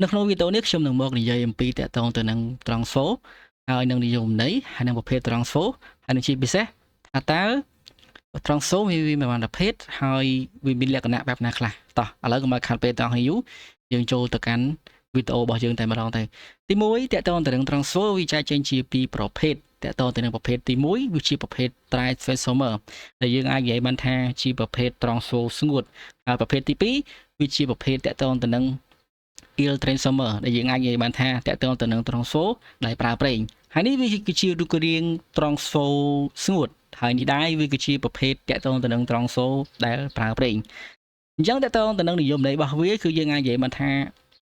នៅក្នុងវីដេអូនេះខ្ញុំនឹងមកនិយាយអំពីតាក់ទងទៅនឹង transfer ហើយនឹងនិយមន័យហើយនឹងប្រភេទ transfer ហើយនឹងជាពិសេសថាតើ transfer មានប្រមាណប្រភេទហើយវាមានលក្ខណៈបែបណាខ្លះតោះឥឡូវកុំឲ្យខាត់ពេលតោះយូរយើងចូលទៅកាន់វីដេអូរបស់យើងតែម្ដងទៅទី1តាក់ទងទៅនឹង transfer វាចែកចេញជាពីរប្រភេទតាក់ទងទៅនឹងប្រភេទទី1វាជាប្រភេទ dry transformer ដែលយើងអាចនិយាយបានថាជាប្រភេទ transfer ស្ងួតហើយប្រភេទទី2វាជាប្រភេទតាក់ទងទៅនឹង Ill transformer ដែលយើងអាចនិយាយបានថាតាក់ទងទៅនឹង transfer ដែលប្រើប្រេងហើយនេះវាគឺជារូបរាង transfer ស្ងួតហើយនេះដែរវាគឺជាប្រភេទតាក់ទងទៅនឹង transfer ដែលប្រើប្រេងអញ្ចឹងតាក់ទងទៅនឹងនិយមន័យរបស់វាគឺយើងអាចនិយាយបានថា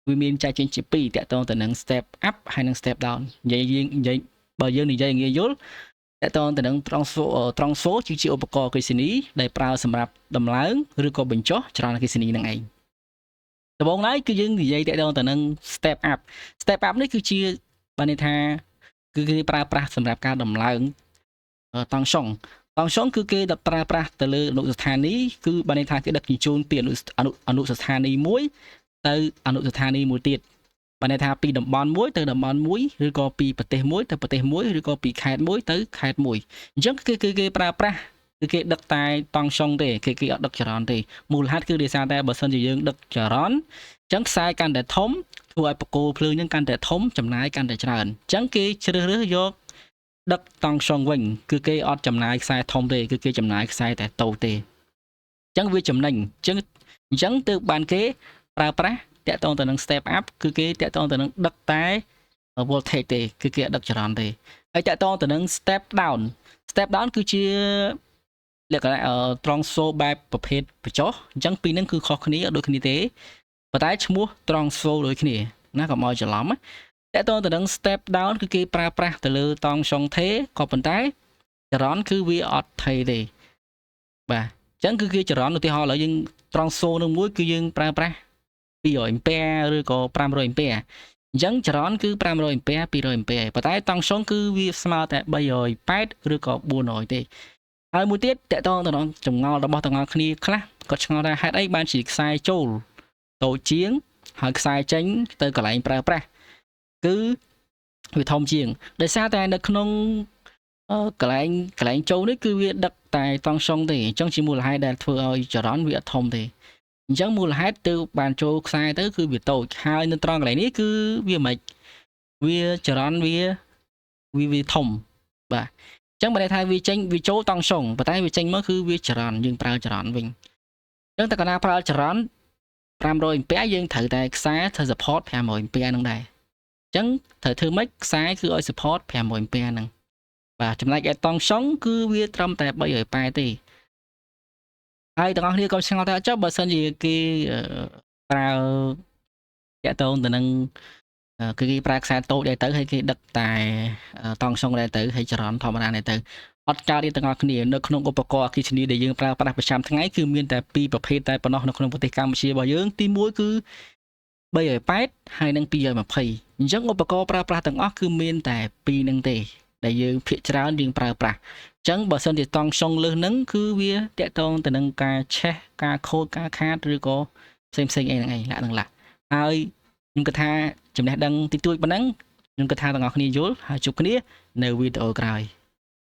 វាមានចែកចេញជាពីរតាក់ទងទៅនឹង step up ហើយនិង step down និយាយបើយើងនិយាយងាយយល់តាក់ទងទៅនឹង transfer ជាឧបករណ៍អគ្គិសនីដែលប្រើសម្រាប់ដំឡើងឬក៏បញ្ចុះចរន្តអគ្គិសនីនឹងឯងដំបូងឡើយគឺយើងនិយាយតាក់ទងទៅនឹង step up នេះគឺជាបានន័យថាគឺគេប្រើប្រាស់សម្រាប់ការដំឡើងតង់សុងគឺគេប្រើប្រាស់ទៅលើអនុស្ថានីយ៍គឺបានន័យថាគេដឹកជញ្ជូនពីអនុស្ថានីយ៍មួយទៅអនុស្ថានីយ៍មួយទៀតបានន័យថាពីតំបន់មួយទៅតំបន់មួយឬក៏ពីប្រទេសមួយទៅប្រទេសមួយឬក៏ពីខេត្តមួយទៅខេត្តមួយអញ្ចឹងគេប្រើប្រាស់គឺគេដឹកតែតង់សុងទេគេអត់ដឹកចរន្តទេមូលហេតុគឺដោយសារតែបើសិនជាយើងដឹកចរន្តអញ្ចឹងខ្សែកាន់តែធំធ្វើឲ្យបកគោភ្លើងហ្នឹងកាន់តែធំចំណាយកាន់តែច្រើនអញ្ចឹងគេជ្រើសរើសយកដឹកតង់សុងវិញគឺគេអត់ចំណាយខ្សែធំទេគឺគេចំណាយខ្សែតែតូចទេអញ្ចឹងវាចំណេញអញ្ចឹងទើបបានគេប្រើប្រាស់តាក់ទងទៅនឹង step up គឺគេតាក់ទងទៅនឹងដឹកតែ voltage ទេគឺគេអត់ដឹកចរន្តទេហើយតាក់ទងទៅនឹង step down គឺជាលក្ខណៈ transfer បែបប្រភេទបញ្ចុះអញ្ចឹងពីរហ្នឹងគឺខុសគ្នាដូចគ្នាទេប៉ុន្តែឈ្មោះ transfer ដូចគ្នាណាកុំឲ្យច្រឡំតាក់ទងទៅនឹង step down គឺគេប្រើប្រាស់ទៅលើតង់សុងថេក៏ប៉ុន្តែចរន្តគឺវាអត់ថេទេបាទអញ្ចឹងគឺគេចរន្តឧទាហរណ៍ឥឡូវយើង transfer នឹងមួយគឺយើងប្រើប្រាស់200 ampere ឬក៏500 ampere អញ្ចឹងចរន្តគឺ500 ampere 200 ampere ប៉ុន្តែតង់សុងគឺវាស្មើតែ380ឬក៏400ទេហើយមួយទៀតតកតងទៅនឹងចម្ងល់របស់ទាំងអស់គ្នាខ្លះគាត់ឆ្ងល់ថាហេតុអីបានជាខ្សែចូលតូចជាងហើយខ្សែចេញទៅកន្លែងប្រើប្រាស់គឺវាធំជាងដោយសារតែនៅក្នុងកន្លែងចូលនេះគឺវាដឹកតែតង់សុងទេអញ្ចឹងជាមូលហេតុដែលធ្វើឲ្យចរន្តវាអត់ធំទេអញ្ចឹងមូលហេតុទៅបានចូលខ្សែទៅគឺវាតូចហើយនៅត្រង់កន្លែងនេះគឺវាមិនវាចរន្តវាធំបាទអញ្ចឹងបើន័យថាវាចូលតង់សុងប៉ុន្តែវាចេញមកគឺវាចរន្តយើងប្រើចរន្តវិញអញ្ចឹងតើកាលណាប្រើចរន្ត500 ampere យើងត្រូវតែខ្សែធ្វើ support 500 ampere ហ្នឹងដែរអញ្ចឹងត្រូវធ្វើម៉េចខ្សែគឺឲ្យ support 500 ampere ហ្នឹងបាទចំណែកឯតង់សុងគឺវាត្រឹមតែ380ទេហើយទាំងអស់គ្នាក៏ឆ្ងល់ថាចុះបើសិនជាគេប្រើតាក់ទងទៅនឹងគឺគេប្រើខ្សែតូចដែរទៅហើយគេដឹកតែតង់សុងដែរទៅហើយចរន្តធម្មតាដែរទៅអត់កើតទេទាំងអស់គ្នានៅក្នុងឧបករណ៍អគ្គិសនីដែលយើងប្រើប្រាស់ប្រចាំថ្ងៃគឺមានតែពីរប្រភេទតែប៉ុណ្ណោះនៅក្នុងប្រទេសកម្ពុជារបស់យើងទី1គឺ380ហើយនិង220អញ្ចឹងឧបករណ៍ប្រើប្រាស់ទាំងអស់គឺមានតែពីរហ្នឹងទេដែលយើងភាគច្រើនយើងប្រើប្រាស់អញ្ចឹងបើសិនជាតង់សុងលើសហ្នឹងគឺវាតាក់ទងទៅនឹងការឆេះការខូចការខាតឬក៏ផ្សេងអីហ្នឹងឯងឡាក់ហើយខ្ញុំគិតថាចំណេះដឹងតិចតួចប៉ុណ្ណឹងខ្ញុំគិតថាទាំងអស់គ្នាយល់ហើយជួបគ្នានៅវីដេអូក្រោយ